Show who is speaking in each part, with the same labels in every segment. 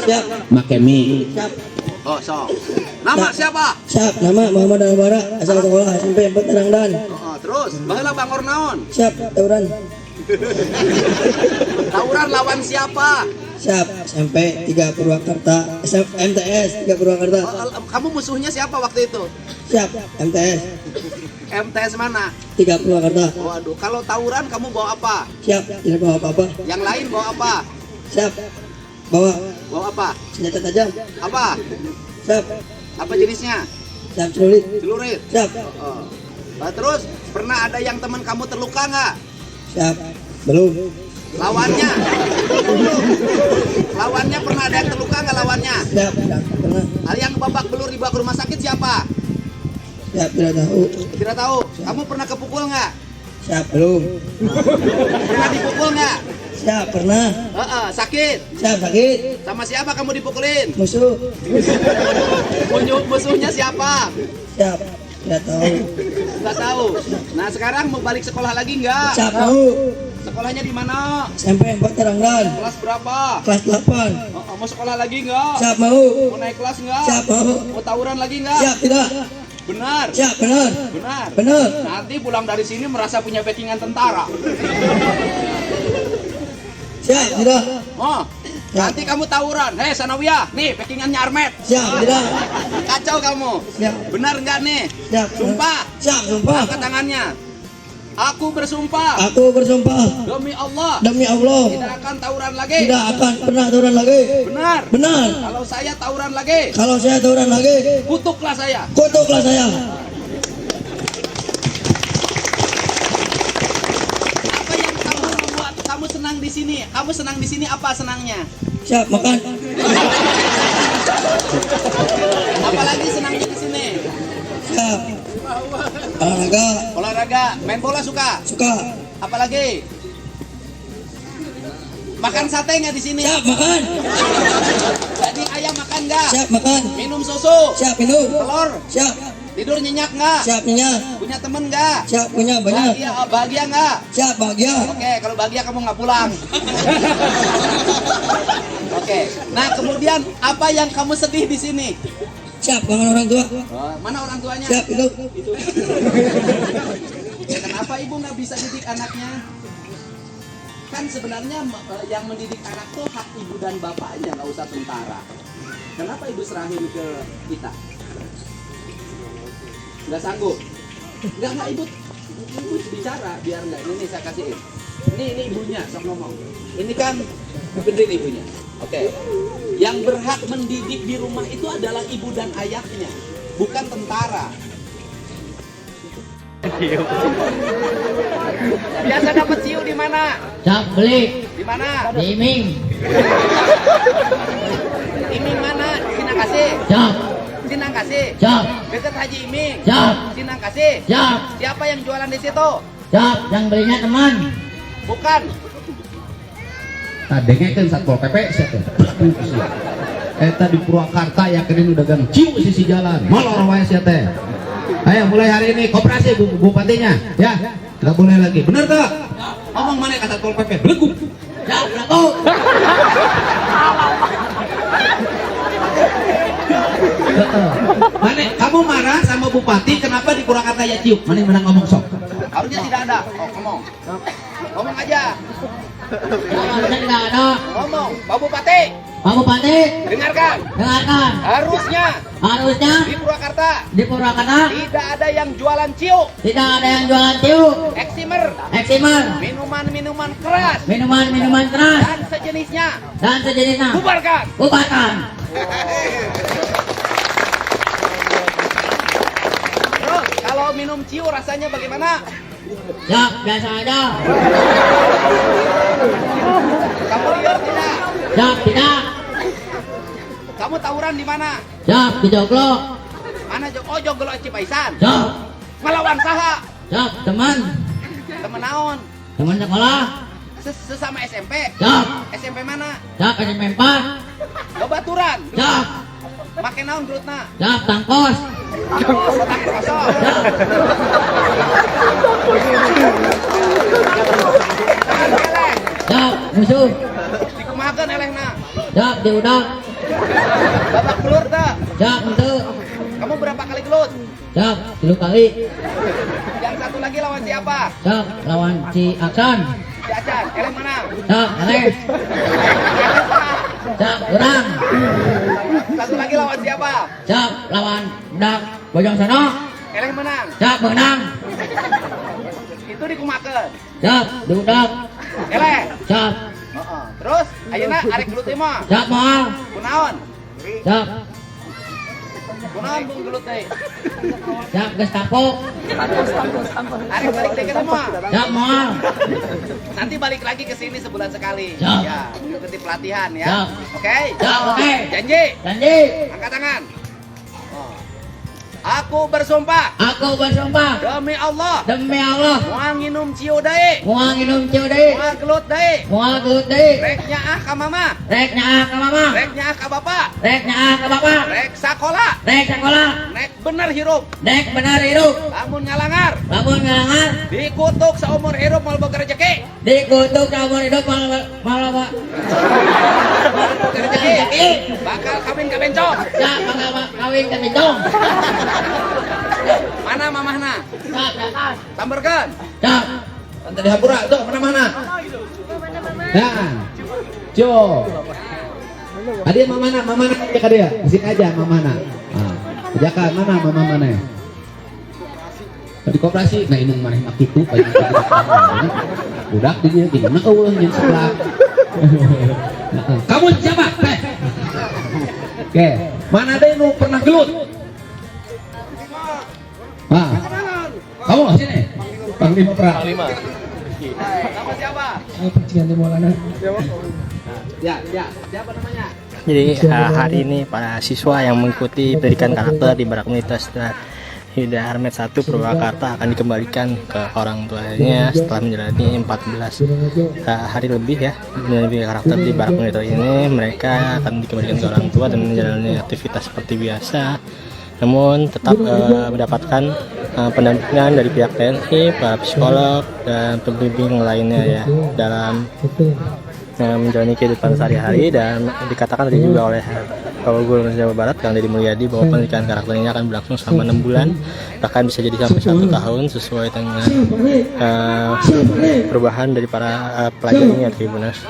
Speaker 1: Siap.
Speaker 2: Make mie.
Speaker 1: Siap.
Speaker 3: Oh, sok. Nama siapa?
Speaker 1: Siap. Nama Muhammad Al-Bara, asal sekolah SMP 4 Tarangdan.
Speaker 3: Oh, terus, baheula bangor naon?
Speaker 1: Siap. Tawuran.
Speaker 3: Tawuran lawan siapa?
Speaker 1: Siap. SMP 3 Purwakarta. MTS 3 Purwakarta.
Speaker 3: Kamu musuhnya siapa waktu itu?
Speaker 1: Siap. MTS
Speaker 3: MTS mana?
Speaker 1: 3 Purwakarta.
Speaker 3: Waduh, kalau tawuran kamu bawa apa?
Speaker 1: Siap. Tidak bawa apa-apa.
Speaker 3: Yang lain bawa apa?
Speaker 1: Siap. Bawa
Speaker 3: Bawa apa?
Speaker 1: senjata tajam.
Speaker 3: Apa?
Speaker 1: Siap.
Speaker 3: Apa jenisnya?
Speaker 1: Siap. Celurit.
Speaker 3: Celurit.
Speaker 1: Siap.
Speaker 3: Oh. Nah, terus pernah ada yang teman kamu terluka nggak?
Speaker 1: Siap. Belum.
Speaker 3: Lawannya? Lawannya pernah ada yang terluka nggak lawannya?
Speaker 1: Siap. Tidak pernah.
Speaker 3: Yang babak belur dibawa ke rumah sakit siapa?
Speaker 1: Siap. Tidak tahu.
Speaker 3: Tidak tahu. Kamu pernah kepukul nggak?
Speaker 1: Siap. Belum.
Speaker 3: Pernah dipukul nggak?
Speaker 1: Siap. Pernah.
Speaker 3: Sakit.
Speaker 1: Siap. Sakit.
Speaker 3: Sama siapa kamu dipukulin?
Speaker 1: Musuh.
Speaker 3: Musuhnya siapa?
Speaker 1: Siap. Tidak tahu.
Speaker 3: Nggak tahu. Nah, sekarang mau balik sekolah lagi nggak?
Speaker 1: Siap. Mau.
Speaker 3: Sekolahnya di mana?
Speaker 1: SMP 4 Tarangdan.
Speaker 3: Kelas berapa?
Speaker 1: Kelas 8.
Speaker 3: Mau sekolah lagi nggak?
Speaker 1: Siap. Mau.
Speaker 3: Mau naik kelas nggak?
Speaker 1: Siap. Mau.
Speaker 3: Mau tawuran lagi nggak?
Speaker 1: Siap. Tidak.
Speaker 3: Benar.
Speaker 1: Siap. Benar.
Speaker 3: Benar.
Speaker 1: Benar.
Speaker 3: Nanti pulang dari sini merasa punya backingan tentara.
Speaker 1: Siap. Tidak.
Speaker 3: Oh, nanti kamu tawuran. Hei Sanawiyah, nih backingannya Armet.
Speaker 1: Siap. Tidak.
Speaker 3: Kacau kamu.
Speaker 1: Siap.
Speaker 3: Benar nggak nih?
Speaker 1: Siap.
Speaker 3: Sumpah.
Speaker 1: Siap. Sumpah.
Speaker 3: Angkat tangannya. Aku bersumpah
Speaker 1: Aku bersumpah
Speaker 3: demi Allah
Speaker 1: demi Allah
Speaker 3: tidak akan tawuran lagi.
Speaker 1: tidak akan pernah tawuran lagi.
Speaker 3: Benar.
Speaker 1: Benar.
Speaker 3: Kalau saya tawuran lagi,
Speaker 1: Kalau saya tawuran lagi,
Speaker 3: kutuklah saya.
Speaker 1: kutuklah saya.
Speaker 3: Apa yang kamu membuat kamu senang di sini? Kamu senang di sini apa senangnya?
Speaker 1: Siap. Makan.
Speaker 3: Apalagi senangnya di sini?
Speaker 1: Siap. Olahraga.
Speaker 3: Olahraga, main bola suka.
Speaker 1: Suka.
Speaker 3: Apalagi? Makan sate nggak di sini?
Speaker 1: Siap. Makan.
Speaker 3: Jadi ayam makan nggak?
Speaker 1: Siap. Makan.
Speaker 3: Minum susu?
Speaker 1: Siap. Minum.
Speaker 3: Telur?
Speaker 1: Siap.
Speaker 3: Tidur nyenyak nggak?
Speaker 1: Siap. Nyenyak.
Speaker 3: Punya temen nggak?
Speaker 1: Siap. Punya banyak.
Speaker 3: Bahagia nggak?
Speaker 1: Siap. Bahagia.
Speaker 3: Oke, kalau bahagia kamu nggak pulang. Oke, nah kemudian apa yang kamu sedih di sini?
Speaker 1: Siap. Kangen orang tua.
Speaker 3: Mana orang tuanya?
Speaker 1: Siap. Itu.
Speaker 3: Kenapa ibu nggak bisa didik anaknya? Kan sebenarnya yang mendidik anak tuh hak ibu dan bapaknya, nggak usah tentara. Kenapa ibu serahin ke kita? Nggak sanggup? Nggak ibu bicara biar nggak. Ini saya kasihin. Ini ibunya, sok ngomong. Ini kan benerin ibunya. Oke. Yang berhak mendidik di rumah itu adalah ibu dan ayahnya, bukan tentara. Biasa dapat ciu di mana?
Speaker 4: Siap beli
Speaker 3: Di mana?
Speaker 4: di Iming.
Speaker 3: Iming mana? Sinang Kasih.
Speaker 4: Siap.
Speaker 3: Sinang Kasih.
Speaker 4: Siap.
Speaker 3: Dekat Haji Iming.
Speaker 4: Siap.
Speaker 3: Sinang Kasih.
Speaker 4: Siap.
Speaker 3: Siapa yang jualan di situ?
Speaker 4: Siap. Yang belinya teman.
Speaker 3: Bukan.
Speaker 2: Tadengnya kan Satpol PP siapa? Eta di Purwakarta ya keren udah gang ciu sisi jalan. Malah orang wae sia teh. Ayo mulai hari ini koperasi bupatinya ya. Enggak boleh lagi. Bener tak? Ngomong mana kata Satpol PP? Beleguk.
Speaker 4: Siap. Beleguk.
Speaker 2: Mana kamu marah sama bupati kenapa di Purwakarta ya ciu? Mana yang menang ngomong sok?
Speaker 3: Harusnya tidak ada. Oh, ngomong. Ngomong aja.
Speaker 4: Harusnya tidak ada.
Speaker 3: Ngomong. Pak Bupati,
Speaker 4: Pak Bupati,
Speaker 3: dengarkan.
Speaker 4: dengarkan.
Speaker 3: Harusnya
Speaker 4: Harusnya
Speaker 3: di Purwakarta
Speaker 4: di Purwakarta
Speaker 3: tidak ada yang jualan ciu,
Speaker 4: tidak ada yang jualan tiu,
Speaker 3: eksimer,
Speaker 4: eksimer,
Speaker 3: minuman-minuman keras,
Speaker 4: minuman-minuman keras,
Speaker 3: dan sejenisnya.
Speaker 4: dan sejenisnya.
Speaker 3: Bubarkan.
Speaker 4: Bubarkan.
Speaker 3: Terus kalau minum ciu rasanya bagaimana?
Speaker 4: Siap. Biasa aja.
Speaker 3: Kamu lihat tidak?
Speaker 4: Siap. Tidak.
Speaker 3: Kamu tawuran di mana?
Speaker 4: Siap. Di Joglo.
Speaker 3: Mana oh Joglo Cipaisan.
Speaker 4: Siap.
Speaker 3: Melawan saha?
Speaker 4: Siap. Teman.
Speaker 3: Temen naon?
Speaker 4: Teman sekolah.
Speaker 3: Sesama SMP.
Speaker 4: Siap.
Speaker 3: SMP mana?
Speaker 4: Siap. SMP 4.
Speaker 3: Babaturan.
Speaker 4: Siap.
Speaker 3: Make naon gerutna?
Speaker 4: Siap. Tangkos.
Speaker 3: Otak kosong.
Speaker 4: Siap. Musuh.
Speaker 3: Dikumahakeun elehna.
Speaker 4: Jak diudak.
Speaker 3: Babak belur tak?
Speaker 4: Jak ente.
Speaker 3: Kamu berapa kali gelut?
Speaker 4: Jak 3 kali.
Speaker 3: Yang satu lagi lawan siapa?
Speaker 4: Jak lawan si Aksan.
Speaker 3: Si Acan, Eleng mana?
Speaker 4: Jak Eleng. Jak urang.
Speaker 3: Satu lagi lawan siapa?
Speaker 4: Jak lawan dak Bojong Sono.
Speaker 3: Eleng menang.
Speaker 4: Jak menang.
Speaker 3: Itu dikumakeun.
Speaker 4: Jak diudak.
Speaker 3: Eleng.
Speaker 4: Jak
Speaker 3: Terus, ayeuna arek gelut teh mah.
Speaker 4: jak moal.
Speaker 3: Kunaon?
Speaker 4: Jak
Speaker 3: Kunaon bung gelut teh?
Speaker 4: jak Gestapo.
Speaker 3: Arek balik teh ke mah.
Speaker 4: Jak moal.
Speaker 3: Nanti balik lagi ke sini sebulan sekali.
Speaker 4: Siap.
Speaker 3: Ya, ikuti pelatihan ya.
Speaker 4: Siap.
Speaker 3: Oke?
Speaker 4: Jak oke.
Speaker 3: Janji.
Speaker 4: Janji.
Speaker 3: Angkat tangan. Aku bersumpah
Speaker 4: Aku bersumpah
Speaker 3: demi Allah,
Speaker 4: demi Allah.
Speaker 3: moal nginum ciu deui,
Speaker 4: Moal nginum ciu deui.
Speaker 3: moal gelut deui,
Speaker 4: Moal gelut deui.
Speaker 3: rek nyaah ka mama,
Speaker 4: Rek nyaah ka mama.
Speaker 3: rek nyaah ka bapa,
Speaker 4: Rek nyaah ka bapak.
Speaker 3: rek sakola,
Speaker 4: Rek sekolah.
Speaker 3: rek bener hirup,
Speaker 4: Dek benar hidup.
Speaker 3: lamun ngalangar,
Speaker 4: Lamun ngalangar.
Speaker 3: dikutuk seumur hirup moal boga rezeki,
Speaker 4: Dikutuk seumur hidup malah
Speaker 3: boga rezeki, bakal kawin ka bencong.
Speaker 4: jak bakal kawin ke bintong.
Speaker 3: Mana mamahna?
Speaker 4: Jak jakan.
Speaker 3: Samberkeun.
Speaker 4: Jak.
Speaker 2: Ante di hapura tuh mana-mana. Ya. Jo. Adia mamana aja ka dia. Di sini aja mamana. Nah, ajakan mana mama mana? Di koperasi, nah inung maneh mak kitu pagi. Budak di dieu gimana eueuh jeung sebelah. Kamu siapa? Teh. Oke, mana ada yang pernah gelut? Ah, kamu sini. Panglima Pra.
Speaker 3: Nama siapa? Ya, siapa namanya?
Speaker 5: Jadi hari ini para siswa yang mengikuti pendidikan karakter di Barak Universitas Yuda Harmet 1 Purwakarta akan dikembalikan ke orang tuanya setelah menjalani 14 hari lebih ya menjalani karakter di Barak Universitas ini. Mereka akan dikembalikan ke orang tua dan menjalani aktivitas seperti biasa, namun tetap mendapatkan pendampingan dari pihak TNI, para psikolog dan pembimbing lainnya ya dalam menjalani kehidupan sehari-hari. Dan dikatakan tadi juga oleh Gubernur Jawa Barat Kang Deddy Mulyadi bahwa pendidikan karakter ini akan berlangsung selama 6 bulan, bahkan bisa jadi sampai 1 tahun sesuai dengan perubahan dari para pelajarnya Tribuners.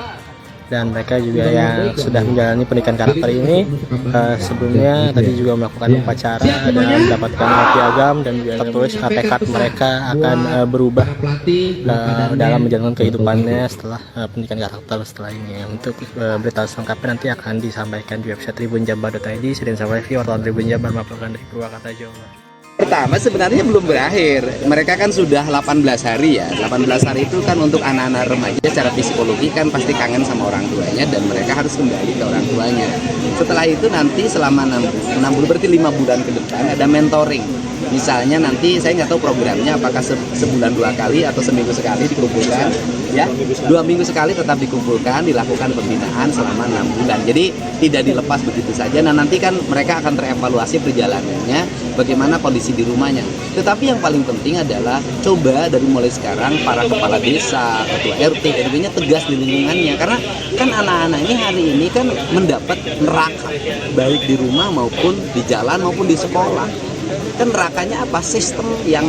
Speaker 5: Dan mereka juga yang sudah menjalani pendidikan karakter ini sebelumnya tadi juga melakukan upacara dan mendapatkan piagam dan juga tertulis tekad mereka akan berubah dalam menjalankan kehidupannya setelah pendidikan karakter setelah ini. Untuk berita selengkapnya nanti akan disampaikan di website tribunjabar.id. Sedang sampai wartawan Tribun Jabar melaporkan dari Purwakarta, Jawa Barat.
Speaker 3: Pertama sebenarnya belum berakhir. Mereka kan sudah 18 hari ya. 18 hari itu kan untuk anak-anak remaja secara psikologi kan pasti kangen sama orang tuanya dan mereka harus kembali ke orang tuanya. Setelah itu nanti selama 6 bulan berarti 5 bulan ke depan ada mentoring. Misalnya nanti saya nggak tahu programnya apakah sebulan 2 kali atau seminggu sekali dikumpulkan ya. 2 minggu sekali tetap dikumpulkan, dilakukan pembinaan selama 6 bulan. Jadi tidak dilepas begitu saja. Nah nanti kan mereka akan terevaluasi perjalanannya, bagaimana kondisi di rumahnya. Tetapi yang paling penting adalah coba dari mulai sekarang para kepala desa, ketua RT, RW-nya tegas di lingkungannya. Karena kan anak-anak ini hari ini kan mendapat neraka baik di rumah maupun di jalan maupun di sekolah. Kan nerakanya apa? Sistem yang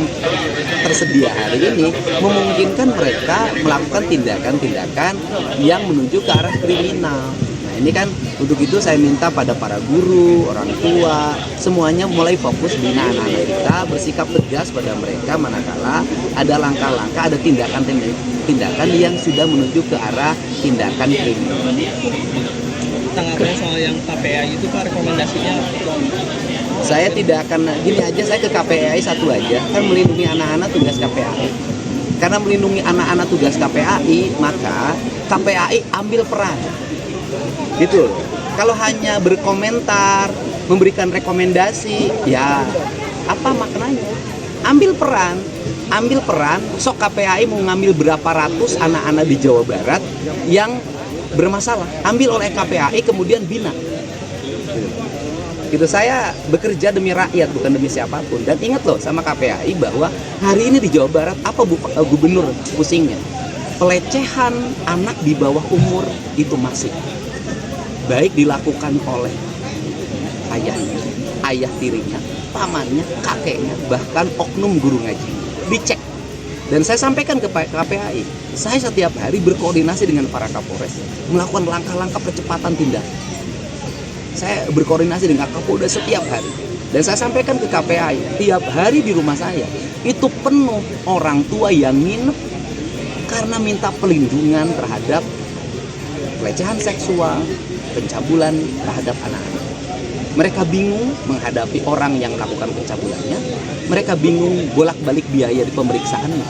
Speaker 3: tersedia hari ini memungkinkan mereka melakukan tindakan-tindakan yang menuju ke arah kriminal. Nah ini kan untuk itu saya minta pada para guru, orang tua, semuanya mulai fokus bina anak-anak kita, bersikap tegas pada mereka manakala ada langkah-langkah, ada tindakan yang sudah menuju ke arah tindakan kriminal.
Speaker 6: Tanggapan soal yang KPAI itu Pak, rekomendasinya?
Speaker 3: Saya tidak akan, gini aja, saya ke KPAI satu aja, kan melindungi anak-anak tugas KPAI. Karena melindungi anak-anak tugas KPAI, maka KPAI ambil peran. Gitu. Kalau hanya berkomentar, memberikan rekomendasi, ya apa maknanya? Ambil peran, sok KPAI mau ngambil berapa ratus anak-anak di Jawa Barat yang bermasalah, ambil oleh KPAI kemudian bina. Gitu, saya bekerja demi rakyat bukan demi siapapun. Dan ingat loh sama KPAI bahwa hari ini di Jawa Barat apa gubernur pusingnya? Pelecehan anak di bawah umur itu masih. baik dilakukan oleh ayahnya, ayah tirinya, pamannya, kakeknya, bahkan oknum guru ngaji. Dicek. Dan saya sampaikan ke KPAI, saya setiap hari berkoordinasi dengan para Kapolres, melakukan langkah-langkah percepatan tindakan. Saya berkoordinasi dengan Kapolda setiap hari. Dan saya sampaikan ke KPAI, tiap hari di rumah saya, itu penuh orang tua yang nginep karena minta pelindungan terhadap pelecehan seksual, pencabulan terhadap anak-anak. Mereka bingung menghadapi orang yang melakukan pencabulannya. Mereka bingung bolak-balik biaya di pemeriksaannya.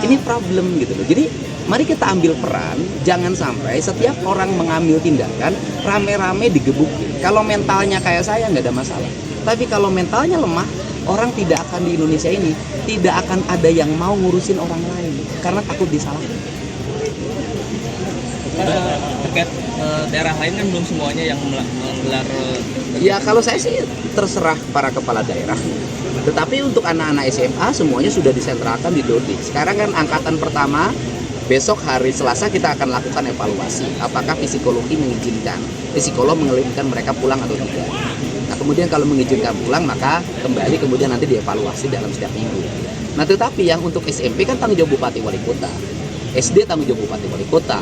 Speaker 3: Ini problem gitu loh. Jadi mari kita ambil peran. Jangan sampai setiap orang mengambil tindakan rame-rame digebukin. Kalau mentalnya kayak saya nggak ada masalah. Tapi kalau mentalnya lemah, orang tidak akan di Indonesia ini tidak akan ada yang mau ngurusin orang lain karena takut disalahkan.
Speaker 6: Terkait daerah lain kan belum semuanya yang menggelar.
Speaker 3: Ya kalau saya sih terserah para kepala daerah. Tetapi untuk anak-anak SMA semuanya sudah disentralkan di Dodik. Sekarang kan angkatan pertama, besok hari Selasa kita akan lakukan evaluasi. Apakah psikologi mengizinkan, psikolog mengizinkan mereka pulang atau tidak. Nah kemudian kalau mengizinkan pulang maka kembali kemudian nanti dievaluasi dalam setiap minggu. Nah tetapi yang untuk SMP kan tanggung jawab Bupati Wali Kota, SD tanggung jawab Bupati Wali Kota.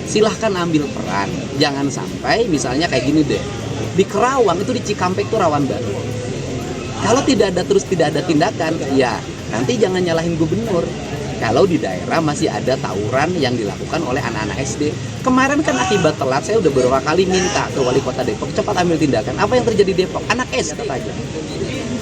Speaker 3: Silahkan ambil peran, jangan sampai misalnya kayak gini deh, di Kerawang itu di Cikampek itu rawan banget. Kalau tidak ada tindakan, ya nanti jangan nyalahin gubernur. Kalau di daerah masih ada tawuran yang dilakukan oleh anak-anak SD. Kemarin kan akibat telat, saya udah beberapa kali minta ke Wali Kota Depok cepat ambil tindakan. Apa yang terjadi di Depok? Anak SD aja.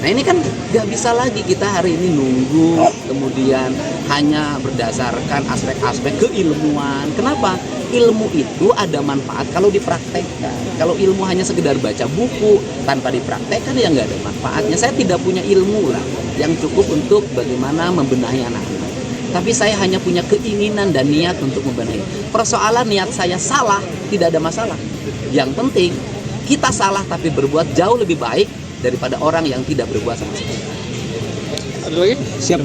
Speaker 3: Nah ini kan gak bisa lagi kita hari ini nunggu kemudian hanya berdasarkan aspek-aspek keilmuan. Kenapa? Ilmu itu ada manfaat kalau dipraktekkan. Kalau ilmu hanya sekedar baca buku tanpa dipraktekkan ya nggak ada manfaatnya. Saya tidak punya ilmu lah yang cukup untuk bagaimana membenahi anak-anak. Tapi saya hanya punya keinginan dan niat untuk membenahi. Persoalan niat saya salah tidak ada masalah. Yang penting kita salah tapi berbuat jauh lebih baik daripada orang yang tidak berbuat sama sekali.
Speaker 6: Siap.